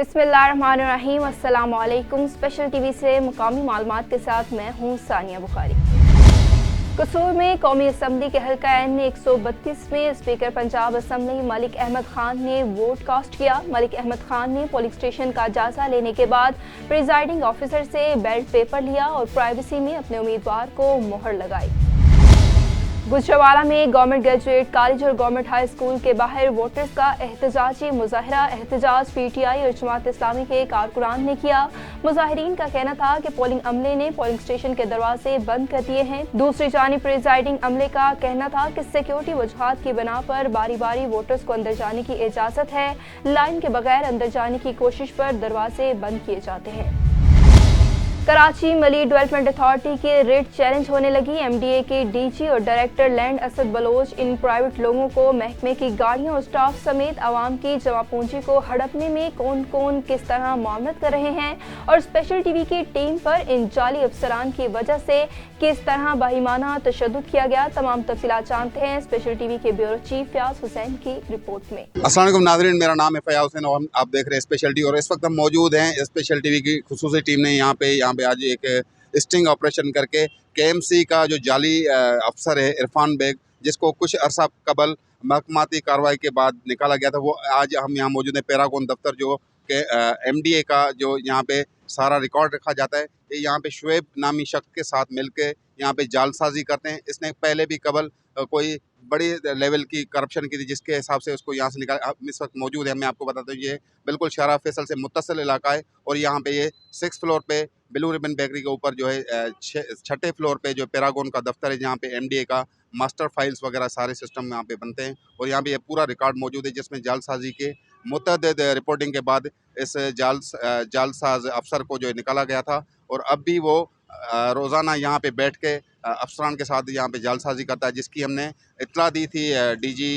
बिस्मिल्लाहिर्रहमानिर्रहीम। अस्सलाम वालेकुम। स्पेशल टीवी से मुकामी मालूमात के साथ मैं हूँ सानिया बुखारी। कसूर में कौमी असम्बली के हल्का एन 132 में स्पीकर पंजाब असम्बली मलिक अहमद खान ने वोट कास्ट किया। मलिक अहमद खान ने पोलिंग स्टेशन का जायजा लेने के बाद प्रिजाइडिंग ऑफिसर से बैलेट पेपर लिया और प्राइवेसी में अपने उम्मीदवार को मोहर लगाई। गुजरावाला में गवर्नमेंट ग्रेजुएट कॉलेज और गवर्नमेंट हाई स्कूल के बाहर वोटर्स का एहतजाजी मुजाहरा एहतजाज पीटीआई और जमात इस्लामी के कारकुनान ने किया। मुजाहिरीन का कहना था कि पोलिंग अमले ने पोलिंग स्टेशन के दरवाजे बंद कर दिए हैं। दूसरी जानिब प्रिजाइडिंग अमले का कहना था कि सिक्योरिटी वजूहात की बिना पर बारी बारी वोटर्स को अंदर जाने की इजाज़त है। लाइन के बगैर अंदर जाने की कोशिश पर दरवाजे बंद किए जाते हैं। कराची मली डेवलपमेंट अथॉरिटी के रेट चैलेंज होने लगी। एमडीए के डीजी और डायरेक्टर लैंड असद बलोच इन प्राइवेट लोगों को महकमे की गाड़ियों और स्टाफ समेत आवाम की जमा पूंजी को हड़पने में कौन कौन किस तरह मामलत कर रहे हैं और स्पेशल टीवी की टीम पर इन जाली अफसरान की वजह से किस तरह बहिमाना तशद्दुद किया गया। तमाम तफसीलात जानते हैं स्पेशल टीवी के ब्यूरो चीफ फयाज हुसैन की रिपोर्ट में। अस्सलाम वालेकुम नाज़रीन, मेरा नाम है फयाज हुसैन और आप देख रहे हैं स्पेशल टीवी। और इस वक्त हम मौजूद हैं स्पेशल टीवी की खुसूसी टीम ने यहाँ पे आज एक स्टिंग ऑपरेशन करके केएमसी का जो जाली अफसर है इरफान बेग, जिसको कुछ अरसा कबल महकमाती कार्रवाई के बाद निकाला गया था, वो आज हम यहाँ मौजूद हैं पैरागॉन दफ्तर जो के एमडीए का जो यहाँ पे सारा रिकॉर्ड रखा जाता है। ये यहाँ पे शुएब नामी शख्स के साथ मिलकर यहाँ पे जालसाजी करते हैं। इसने पहले भी कबल कोई बड़ी लेवल की करप्शन की थी, जिसके हिसाब से उसको यहाँ से निकाल। हम इस वक्त मौजूद है, मैं आपको बताता हूँ, ये बिल्कुल शारा फैसल से मुत्तसिल इलाका है और यहाँ पे ये 6th फ्लोर पे ब्लू रिबन बेकरी के ऊपर जो है 6ठे फ्लोर पे जो पैरागॉन का दफ्तर है, जहाँ पे एमडीए का मास्टर फाइल्स वगैरह सारे सिस्टम यहाँ पे बनते हैं। और यहाँ पे ये पूरा रिकॉर्ड मौजूद है, जिसमें जालसाजी के मुतअद्दिद रिपोर्टिंग के बाद इस जालसाज अफसर को जो है निकाला गया था। और अब भी वो रोज़ाना यहाँ पे बैठ के अफसरान के साथ यहाँ पे जालसाजी करता है, जिसकी हमने इत्तला दी थी डीजी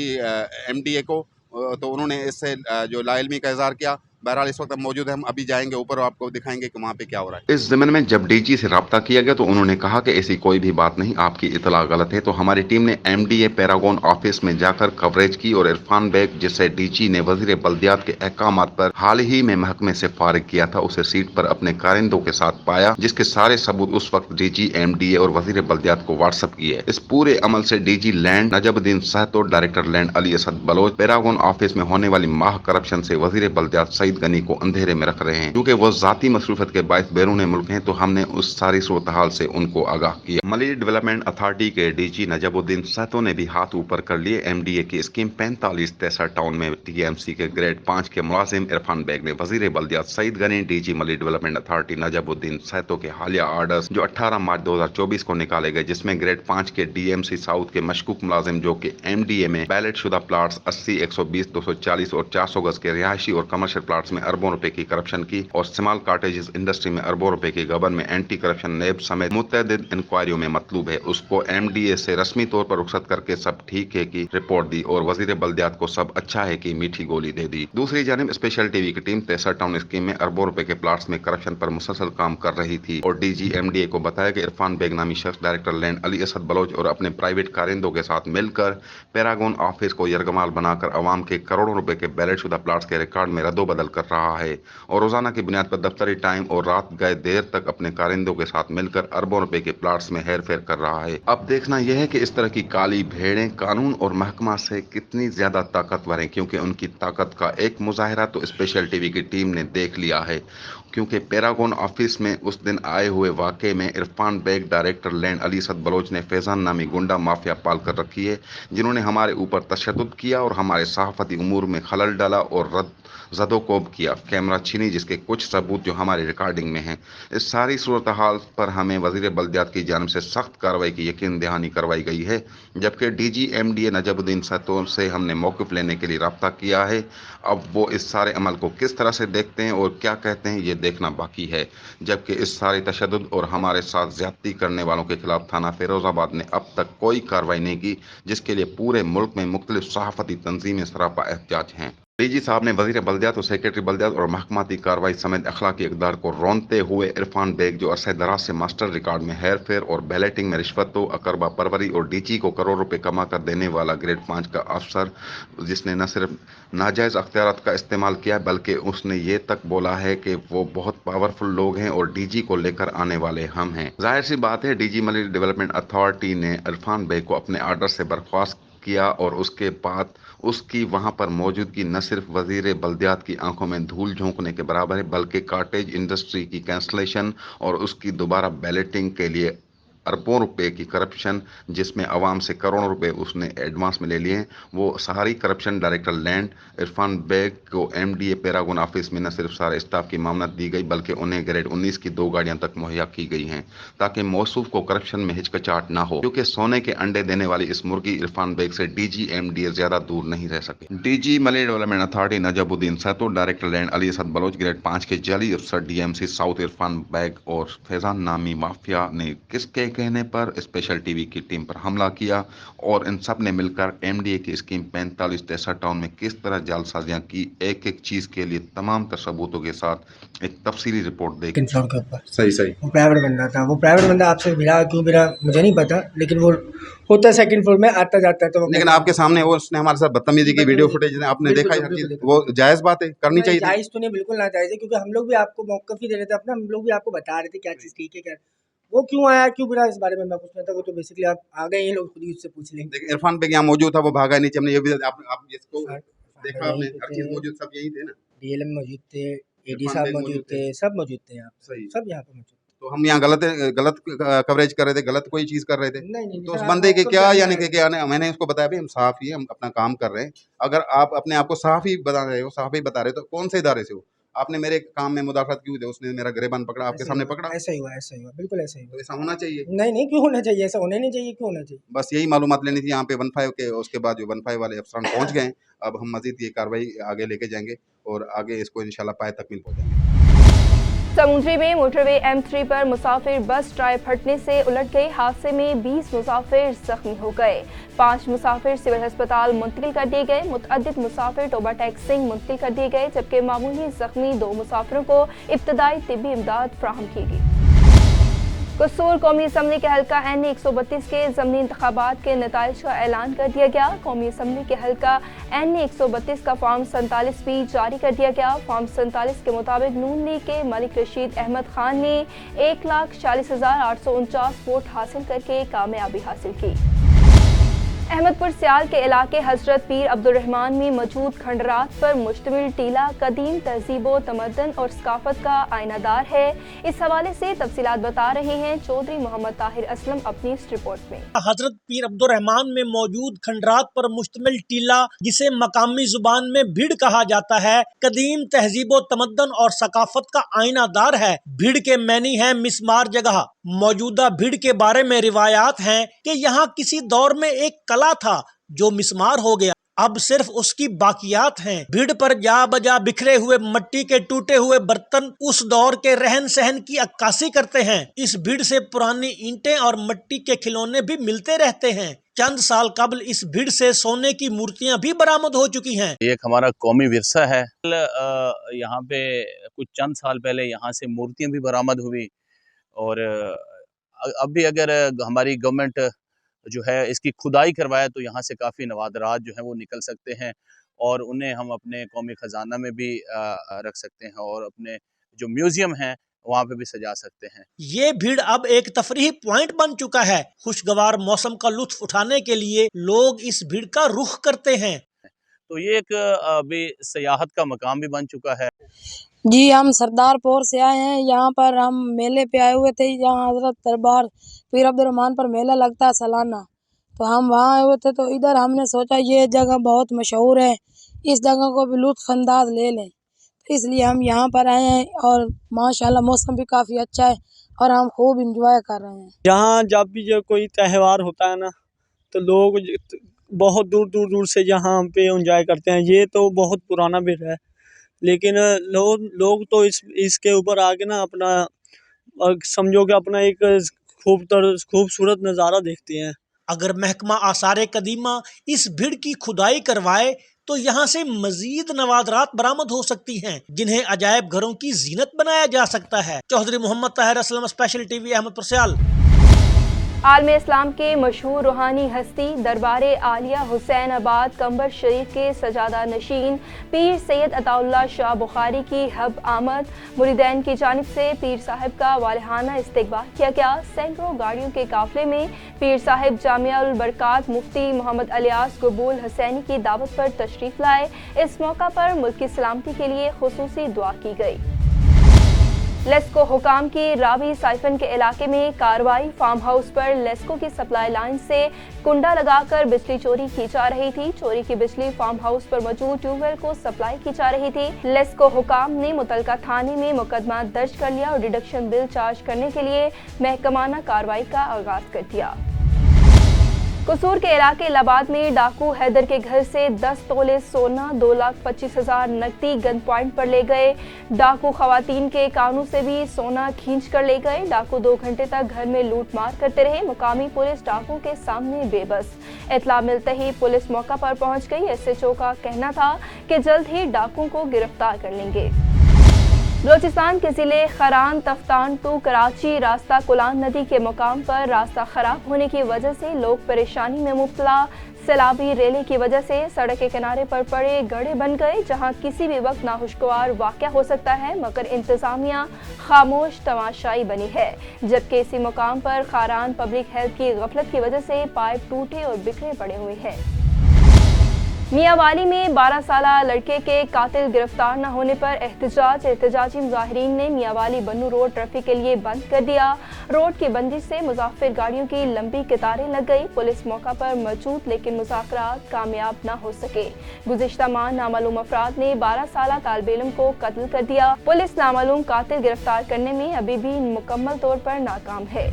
एमडीए को, तो उन्होंने इससे जो लाइल्मी का इज़हार किया। बहरहाल इस वक्त हम मौजूद हैं, हम अभी जाएंगे ऊपर और आपको दिखाएंगे कि वहाँ पे क्या हो रहा है। इस ज़मीन में जब डीजी से रब्ता किया गया तो उन्होंने कहा कि ऐसी कोई भी बात नहीं, आपकी इतला गलत है। तो हमारी टीम ने एमडीए पैरागॉन ऑफिस में जाकर कवरेज की और इरफान बेग, जिसे डीजी ने वजीर बल्दियात के अहकामात पर हाल ही में महकमे से फारिग किया था, उसे सीट पर अपने कारिंदों के साथ पाया, जिसके सारे सबूत उस वक्त डीजी एमडीए और वजीर बल्दियात को व्हाट्सएप किए। इस पूरे अमल से DG land Najmuddin Sahto, director land Ali Asad Baloch Paragon office में होने वाली माह करप्शन से वजीर बल्दियात सईद गनी को अंधेरे में रख रहे हैं। क्योंकि वो जाती मसरूफियत के बायस बैरून मुल्क हैं, तो हमने उस सारी सूरत हाल से उनको आगाह किया। मली डेवलपमेंट अथॉरिटी के डीजी नजमुद्दीन सहतो ने भी हाथ ऊपर कर लिए। एमडीए की स्कीम 4563 टाउन में टीएमसी के ग्रेड 5 के मुलाजिम इरफान बेग ने वजीर बल्दियात सईद गनी, डीजी मली डेवलपमेंट अथॉरिटी नजमुद्दीन सहतो के हालिया आर्डर्स जो 18 मार्च 2024 को निकाले गए, जिसमें ग्रेड 5 के डीएमसी साउथ के मशकूक मुलाजिम जो कि एमडीए में बैलेट शुदा प्लाट्स 80, 120, 240 और 400 गज के रिहायशी और कमर्शियल प्लाट्स में अरबों रुपए की करप्शन की और स्मॉल कॉटेजेस इंडस्ट्री में अरबों रुपए की गबन में एंटी करप्शन नैब समेत मुतअद्दिद इंक्वायरियों में मतलूब है, उसको एमडीए से रस्मी तौर पर रुखसत करके सब ठीक है की रिपोर्ट दी और वजीर बल्दियात को सब अच्छा है की मीठी गोली दे दी। दूसरी जानिब स्पेशल टीवी की टीम 63 टाउन स्कीम में अरबों रुपए के प्लाट्स में करप्शन पर मुसलसल काम कर रही थी और डीजी एमडीए को बताया कि इरफान बेग नामी शख्स डायरेक्टर लैंड अली असद बलोच और अपने प्राइवेट कारिंदों के साथ मिलकर पैरागॉन ऑफिस को यरगमाल बनाकर अवाम के करोड़ों रुपए के बैलेट शुदा प्लाट्स के रिकॉर्ड में रद्दोबदल कर रहा है और रोजाना की बुनियाद पर दफ्तरी टाइम और रात गए देर तक अपने कारिंदों के साथ मिलकर अरबों रुपए के प्लाट्स में हेर फेर कर रहा है। अब देखना यह है कि इस तरह की काली भेड़ें कानून और महकमा से कितनी ज्यादा ताकतवर हैं, क्योंकि उनकी ताकत का एक मुजाहिरा तो स्पेशल टीवी की टीम ने देख लिया है। क्योंकि पैरागॉन ऑफिस में उस दिन आए हुए वाकये में इरफान बेग, डायरेक्टर लैंड अली असद बलोच ने फैजान नामी गुंडा माफिया पाल कर रखी है, जिन्होंने हमारे ऊपर तशद्दुद किया और हमारे सहाफती उमूर में खलल डाला और जदोकोब किया, कैमरा छीनी, जिसके कुछ सबूत जो हमारी रिकॉर्डिंग में हैं। इस सारी सूरत हाल पर हमें वजीर बल्दियात की जानिब से सख्त कार्रवाई की यकीन दहानी करवाई गई है, जबकि डीजी एमडीए नजमुद्दीन सहतो से हमने मौक़िफ़ लेने के लिए रब्ता किया है। अब वो इस सारे अमल को किस तरह से देखते हैं और क्या कहते हैं, ये देखना बाकी है। जबकि इस सारे तशद्दुद और हमारे साथ ज्यादती करने वालों के खिलाफ थाना फिरोजाबाद ने अब तक कोई कार्रवाई नहीं की, जिसके लिए पूरे मुल्क में मुख्तलिफ सहाफती तंजीमें सरापा एहतजाज हैं। डीजी साहब ने वजीर बल्दियात और सेक्रेटरी बल्दियात और महकमाती कार्रवाई समेत अखलाकी इकदार को रौनते हुए इरफान बेग, जो अरसे दराज से मास्टर रिकॉर्ड में हेर फेर और बैलेटिंग में रिश्वतों, अकरबा परवरी और डीजी को करोड़ रुपए कमा कर देने वाला ग्रेड 5 का अफसर, जिसने न सिर्फ नाजायज़ अख्तियारात का इस्तेमाल किया बल्कि उसने ये तक बोला है कि वो बहुत पावरफुल लोग हैं और डीजी को लेकर आने वाले हम हैं। जाहिर सी बात है, डीजी मलिक डेवलपमेंट अथॉरिटी ने इरफान बेग को अपने आर्डर से बर्खास्त किया और उसके बाद उसकी वहां पर मौजूदगी न सिर्फ वजीर बल्दियात की आंखों में धूल झोंकने के बराबर है, बल्कि कॉटेज इंडस्ट्री की कैंसलेशन और उसकी दोबारा बैलेटिंग के लिए अरबों रुपए की करप्शन, जिसमें अवाम से करोड़ों रुपए उसने एडवांस में ले लिए हैं, वो सारी corruption director land Irfan Baig को एमडीए पैरागॉन ऑफिस में न सिर्फ सारे स्टाफ की मामलत दी गई बल्कि उन्हें ग्रेड 19 की 2 गाड़ियां तक मुहैया की गई हैं, ताकि मौसूफ को करप्शन में हिचकिचाहट ना हो, क्योंकि सोने के अंडे देने वाली इस मुर्गी इरफान बेग से डीजी एमडीए ज्यादा दूर नहीं रह सके। DG Malir development authority Najmuddin Sahito, director land Ali Asad Baloch, grade 5 के जाली अफसर डीएमसी साउथ इरफान बेग और फैजान नामी माफिया ने किसके कहने पर स्पेशल टीवी की टीम पर हमला किया और इन सब ने मिलकर एमडीए की स्कीम 45-63 टाउन में किस तरह जालसाजियां की, एक एक चीज के लिए तमाम सबूतों के साथ एक तफसीली रिपोर्ट देखी। सेकंड फ्लोर के ऊपर सही वो प्राइवेट बंदा था। वो प्राइवेट बंदा आपसे भिड़ा क्यों भिड़ा मुझे नहीं पता, लेकिन वो होता है सेकंड फ्लोर में आता जाता है। तो लेकिन आपके सामने वो उसने हमारे साथ बदतमीजी की वीडियो फुटेज आपने बिल्कुल, देखा है, हर बिल्कुल, चीज बिल्कुल। वो जायज बात है, करनी चाहिए थी। जायज तो नहीं, बिल्कुल ना जायज है, क्योंकि हम लोग भी आपको मौक़िफ़ ही दे रहे थे अपना, हम लोग भी आपको बता रहे थे क्या चीज़ ठीक है क्या। वो क्यों आया क्यों भिड़ा इस बारे में मैं पूछना था, वो तो बेसिकली आप आ गए, ये लोग खुद ही उससे पूछ लेंगे। लेकिन इरफान बेग यहाँ मौजूद था, वो भागा नीचे, हमने ये भी आप जिसको देखा आपने, यहीं हर पे चीज थे, मौजूद, सब यही थे ना। डीएलएम मौजूद थे, एडी इरफान साहब बेग मौजूद मौजूद थे, सब मौजूद थे यहाँ पे, सही। सब यहाँ पे मौजूद थे। तो हम यहाँ गलत कवरेज कर रहे थे, गलत कोई चीज कर रहे थे। नहीं, नहीं, तो उस सर, आप बंदे के मौक़िफ़ क्या जानना यानी है। कि क्या मैंने उसको बताया भाई हम साफ ही है, हम अपना काम कर रहे हैं। अगर आप अपने आप को साफ ही बता रहे हो, साफ ही बता रहे हो, तो कौन से इदारे से हो? आपने मेरे काम में मुदाखलत क्यों दी? उसने मेरा गिरेबान पकड़ा, आपके सामने पकड़ा, ऐसा ही हुआ, ऐसा ही हुआ, बिल्कुल ऐसा ही तो हुआ। ऐसा होना चाहिए। नहीं, नहीं, क्यों होना चाहिए? ऐसा होना ही नहीं चाहिए, क्यों होना चाहिए? बस यही मालूमात लेनी थी यहाँ पे 15 के। उसके बाद जो 15 वाले अफसरान पहुँच गए हैं, अब हम मजीद ये कार्रवाई आगे लेके जाएंगे और आगे इसको इंशाल्लाह पाए तकमील पहुँचाएंगे। समुद्री में मोटरवे M3 पर मुसाफिर बस टायर फटने से उलट गई। हादसे में 20 मुसाफिर जख्मी हो गए। 5 मुसाफिर सिविल अस्पताल मुंतकिल कर दिए गए। मुतअद्दिद मुसाफिर टोबा टैक्सिंग मुंतकिल कर दिए गए, जबकि मामूली जख्मी 2 मुसाफिरों को इब्तदाई तिब्बी इमदाद फराहम की गई। कसूर कौमी असम्बली के हल्का N 132 के ज़मनी इंतखाबात के नताइज का ऐलान कर दिया गया। कौमी असम्बली के हल्का N 132 का फॉर्म 47 भी जारी कर दिया गया। फॉर्म 47 के मुताबिक नून लीग के मलिक रशीद अहमद खान ने 1,40,849 वोट हासिल करके कामयाबी हासिल की। अहमदपुर सियाल के इलाके हजरत पीर अब्दुर्रहमान में मौजूद खंडरात पर मुश्तमिल टीला कदीम तहजीबो तमद्दन और सकाफत का आयनादार है। इस हवाले से तफसीलात बता रहे हैं चौधरी मोहम्मद ताहिर असलम अपनी इस रिपोर्ट में। हजरत पीर अब्दुर्रहमान में मौजूद खंडरात पर मुश्तमिल टीला, जिसे मकामी जुबान में भीड़ कहा जाता है, कदीम तहजीबो तमद्दन और सकाफत का आयनादार है। भीड़ के मैनी है मिस्मार जगह। मौजूदा भीड़ के बारे में रिवायात हैं कि यहाँ किसी दौर में एक कला था जो मिस्मार हो गया, अब सिर्फ उसकी बाकियात हैं। भीड़ पर जा बजा बिखरे हुए मिट्टी के टूटे हुए बर्तन उस दौर के रहन सहन की अक्कासी करते हैं। इस भीड़ से पुरानी ईंटें और मिट्टी के खिलौने भी मिलते रहते हैं। चंद साल कबल इस भीड़ से सोने की मूर्तियां भी बरामद हो चुकी हैं। एक हमारा कौमी विरसा है। यहाँ पे कुछ चंद साल पहले यहाँ से मूर्तियां भी बरामद हुई और अब भी अगर हमारी गवर्नमेंट जो है इसकी खुदाई करवाए तो यहाँ से काफ़ी नवादरात जो है वो निकल सकते हैं और उन्हें हम अपने कौमी ख़जाना में भी रख सकते हैं और अपने जो म्यूज़ियम हैं वहाँ पे भी सजा सकते हैं। ये भीड़ अब एक तफरीही पॉइंट बन चुका है। खुशगवार मौसम का लुत्फ उठाने के लिए लोग इस भीड़ का रुख करते हैं। तो ये एक अभी सियाहत का मकाम भी बन चुका है। जी, हम सरदारपुर से आए हैं। यहाँ पर हम मेले पे आए हुए थे। यहाँ हजरत दरबार पीर अब्दुर्रहमान पर मेला लगता है सालाना, तो हम वहाँ आए हुए थे। तो इधर हमने सोचा ये जगह बहुत मशहूर है, इस जगह को भी लुत्फ़ अंदाज ले लें, तो इसलिए हम यहाँ पर आए हैं और माशाल्लाह मौसम भी काफ़ी अच्छा है और हम खूब इंजॉय कर रहे हैं। यहाँ जब भी जो कोई त्यौहार होता है ना, तो लोग बहुत दूर दूर दूर से यहाँ पे इंजॉय करते हैं। ये तो बहुत पुराना भी है, लेकिन लोग तो इसके ऊपर आके ना अपना समझो कि अपना एक खूबसूरत नज़ारा देखते हैं। अगर महकमा आसारे कदीमा इस भीड़ की खुदाई करवाए तो यहाँ से मजीद नवादरात बरामद हो सकती हैं, जिन्हें अजायब घरों की जीनत बनाया जा सकता है। चौधरी मोहम्मद ताहिर असलम, स्पेशल टीवी, अहमदपुर सियाल। आलम इस्लाम के मशहूर रूहानी हस्ती दरबार आलिया हुसैन आबाद कंबर शरीफ के सजादा नशीन पीर सैयद अताउल्लाह शाह बुखारी की हब आमद मुरीदैन की जानिब से पीर साहिब का वालिहाना इस्तकबाल किया गया। सैकड़ों गाड़ियों के काफिले में पीर साहिब जामिया उल बरकात मुफ्ती मोहम्मद अलियास कबूल हुसैनी की दावत पर तशरीफ लाए। इस मौका पर मुल्क की सलामती के लिए खुसूसी दुआ की गई। लेस्को हुकाम की रावी साइफन के इलाके में कार्रवाई। फार्म हाउस पर लेस्को की सप्लाई लाइन से कुंडा लगाकर बिजली चोरी की जा रही थी। चोरी की बिजली फार्म हाउस पर मौजूद ट्यूबवेल को सप्लाई की जा रही थी। लेस्को हुकाम ने मुतलका थाने में मुकदमा दर्ज कर लिया और डिडक्शन बिल चार्ज करने के लिए महकमाना कार्रवाई का आगाज कर दिया। कसूर के इलाके इलाहाबाद में डाकू हैदर के घर से 10 तोले सोना, 2,25,000 नकदी गन पॉइंट पर ले गए। डाकू खवातीन के कानों से भी सोना खींच कर ले गए। डाकू 2 घंटे तक घर में लूट मार करते रहे। मुकामी पुलिस डाकू के सामने बेबस। इतला मिलते ही पुलिस मौका पर पहुंच गई। SHO का कहना था कि जल्द ही डाकू को गिरफ्तार कर लेंगे। बलोचिस्तान के जिले खरान तफ्तान टू कराची रास्ता कुलान नदी के मुकाम पर रास्ता खराब होने की वजह से लोग परेशानी में मुब्तला। सैलाबी रेले की वजह से सड़क के किनारे पर पड़े गड्ढे बन गए, जहां किसी भी वक्त नाखुशगवार वाक़या हो सकता है, मगर इंतजामिया खामोश तमाशाई बनी है। जबकि इसी मुकाम पर खारान पब्लिक हेल्थ की गफलत की वजह से पाइप टूटे और बिखरे पड़े हुए हैं। मियांवाली में 12 साला लड़के के कातिल गिरफ्तार न होने पर एहतजाजी मुजाहिरीन ने मियांवाली बन्नू रोड ट्रैफिक के लिए बंद कर दिया। रोड की बंदिश से मुसाफिर गाड़ियों की लंबी कतारें लग गई। पुलिस मौका पर मौजूद लेकिन मुज़ाकरात कामयाब न हो सके। गुज़िश्ता माह नामालूम अफराद ने 12 साला तालिब इल्म को कत्ल कर दिया। पुलिस नामालूम कातिल गिरफ्तार करने में अभी भी मुकम्मल तौर पर नाकाम है।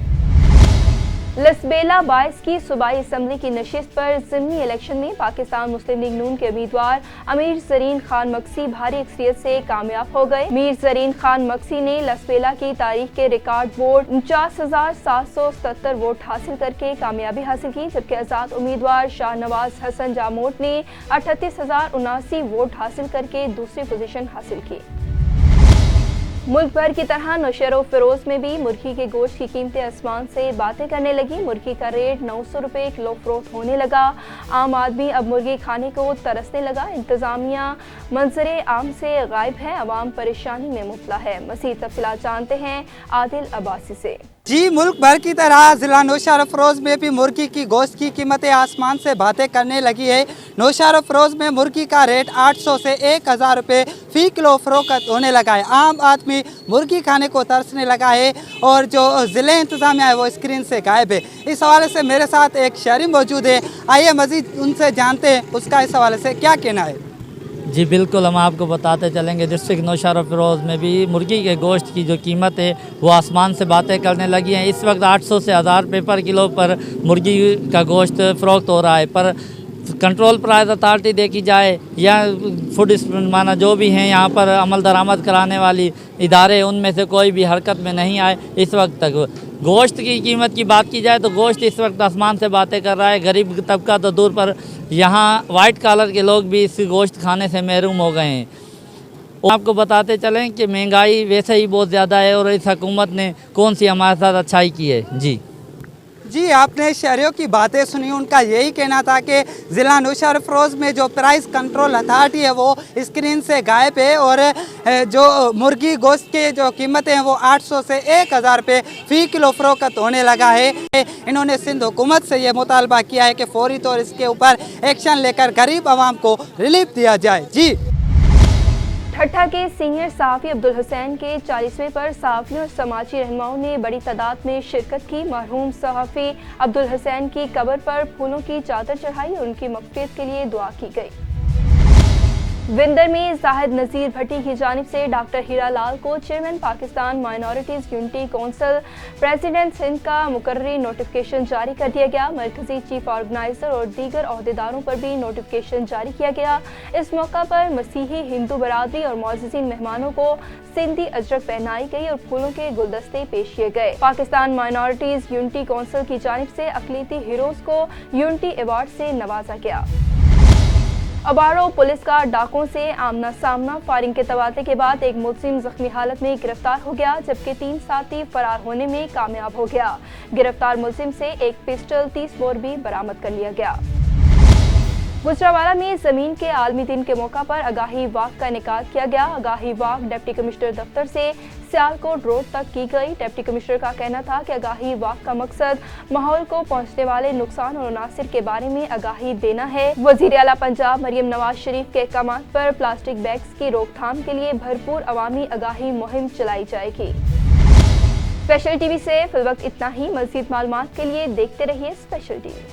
लसबेला 22 की सूबाई असम्बली की नशिस्त पर ज़िमनी इलेक्शन में पाकिस्तान मुस्लिम लीग नून के उम्मीदवार अमीर ज़रीन खान मक्सी भारी अक्सरियत से कामयाब हो गए। मीर ज़रीन खान मक्सी ने लसबेला की तारीख के रिकॉर्ड वोट 49,777 वोट हासिल करके कामयाबी हासिल की, जबकि आज़ाद उम्मीदवार शाहनवाज हसन जामोट ने 38,079 वोट हासिल करके दूसरी पोजीशन हासिल की। मुल्क भर की तरह नौशहर फिरोज में भी मुर्गी के गोश्त की कीमतें आसमान से बातें करने लगी। मुर्गी का रेट 900 रुपये किलो फरोख्त होने लगा। आम आदमी अब मुर्गी खाने को तरसने लगा। इंतजामिया मंजरे आम से गायब है, अवाम परेशानी में मुब्तला है। मज़ीद तफसीलात जानते हैं आदिल अब्बासी से। जी, मुल्क भर की तरह ज़िला नौशहर फरोज में भी मुर्गी की गोश्त की कीमतें आसमान से बातें करने लगी है। नौशहर फरोज में मुर्गी का रेट 800 से 1,000 रुपये फ़ी किलो फरोख्त होने लगा है। आम आदमी मुर्गी खाने को तरसने लगा है और जो ज़िले इंतज़ामिया है वो स्क्रीन से गायब है। इस हवाले से मेरे साथ एक शहरी मौजूद है, आइए मज़ीद उनसे जानते हैं उसका इस हवाले से क्या कहना है। जी बिल्कुल, हम आपको बताते चलेंगे डिस्ट्रिक्ट नौशहर फिरोज में भी मुर्गी के गोश्त की जो कीमत है वो आसमान से बातें करने लगी हैं। इस वक्त 800 से 1000 रुपये पर किलो पर मुर्गी का गोश्त फ़रोख्त हो रहा है। पर कंट्रोल प्राइस अथॉरिटी देखी जाए या फूड माना जो भी हैं यहाँ पर अमल दरामद कराने वाली इदारे, उनमें से कोई भी हरकत में नहीं आए इस वक्त तक। गोश्त की कीमत की बात की जाए तो गोश्त इस वक्त आसमान से बातें कर रहा है। गरीब तबका तो दूर पर, यहाँ वाइट कॉलर के लोग भी इस गोश्त खाने से महरूम हो गए हैं। आपको बताते चलें कि महंगाई वैसे ही बहुत ज़्यादा है और इस हुकूमत ने कौन सी हमारे साथ अच्छाई की है। जी, आपने शहरियों की बातें सुनी, उनका यही कहना था कि ज़िला नौशहर फरोज में जो प्राइस कंट्रोल अथॉरिटी है वो स्क्रीन से गायब है और जो मुर्गी गोश्त के जो कीमतें हैं वो 800 से 1,000 रुपये फ़ी किलो फरोख्त होने लगा है। इन्होंने सिंध हुकूमत से ये मुतालबा किया है कि फौरी तौर इसके ऊपर एक्शन लेकर गरीब आवाम को रिलीफ दिया जाए। जी, ठट्ठा के सीनियर सहाफ़ी अब्दुल हुसैन के 40वें पर सहाफ़ियों और समाजी रहनुमाओं ने बड़ी तादाद में शिरकत की। मरहूम सहाफ़ी अब्दुल हुसैन की कब्र पर फूलों की चादर चढ़ाई और उनकी मग़फ़िरत के लिए दुआ की गई। विंदर में जाहिद नज़ीर भट्टी की जानिब से डॉक्टर हीरा लाल को chairman Pakistan minorities unity council president Sindh का मुकर्ररी नोटिफिकेशन जारी कर दिया गया। मरकज़ी चीफ ऑर्गेनाइज़र और दीगर अहदेदारों पर भी नोटिफिकेशन जारी किया गया। इस मौका पर मसीही हिंदू बरादरी और मौजूदीन मेहमानों को सिंधी अजरक पहनाई गई और फूलों के गुलदस्ते पेश किए गए। पाकिस्तान माइनॉरिटीज़ यूनिटी कौंसिल की जानिब से अक़लीती हीरोज़ को यूनिटी अवार्ड से नवाजा गया। अबारो पुलिस का डाकुओं से आमना सामना, फायरिंग के तबादले के बाद एक मुलजिम जख्मी हालत में गिरफ्तार हो गया, जबकि 3 साथी फरार होने में कामयाब हो गया। गिरफ्तार मुलजिम से एक पिस्टल 30 बोर भी बरामद कर लिया गया। गुजरावाला में जमीन के आलमी दिन के मौका पर आगाही वाक का इनेकाद किया गया। आगाही वाक डिप्टी कमिश्नर दफ्तर से सियालकोट रोड तक की गई। डिप्टी कमिश्नर का कहना था कि आगाही वाक का मकसद माहौल को पहुंचने वाले नुकसान और अनासिर के बारे में आगाही देना है। वजीर आला पंजाब मरियम नवाज शरीफ के अहकामात पर प्लास्टिक बैग्स की रोकथाम के लिए भरपूर अवामी आगाही मुहिम चलाई जाएगी। स्पेशल टीवी से फिलवक्त इतना ही। मज़ीद मालूमात के लिए देखते रहिए स्पेशल टीवी।